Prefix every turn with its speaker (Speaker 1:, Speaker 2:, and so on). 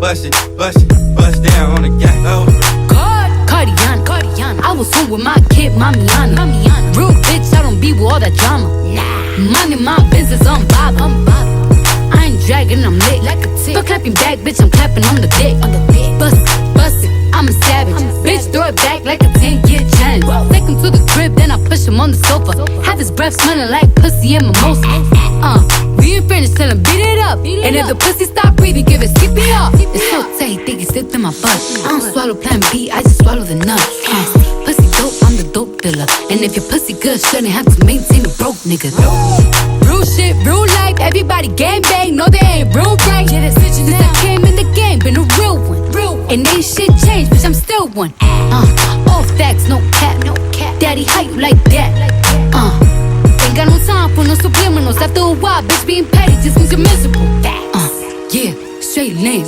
Speaker 1: bust down on the gang. Oh.
Speaker 2: Cardiana. I was home with my kid, Mamiana. Real bitch, I don't be with all that drama. Money, my business, I'm bob. I ain't dragging, I'm lit like a tick. Still clapping back, bitch, I'm clapping on the dick. Bust it, I'm a savage. Bitch, throw it back like a 10-year challenge. Take him to the crib, then I push him on the sofa. Have his breath smelling like pussy and mimosa. We ain't finished, tell him beat it up. And if the pussy stop breathing, give it CPR. It's so tight, think it slipped in my butt. I don't swallow plan B, I just swallow the nut. Pussy dope, I'm the dope dealer. And if your pussy good, shouldn't have to maintain a broke nigga. Real shit, real life, everybody gang bang. No, they ain't real right. Since I came in the game, been a real one. And ain't shit changed, bitch, I'm still one. All facts, no cap. Daddy, how you like that? Ain't got no time for no subliminals. After a while, bitch, being petty just means you're miserable. Yeah, straight lane.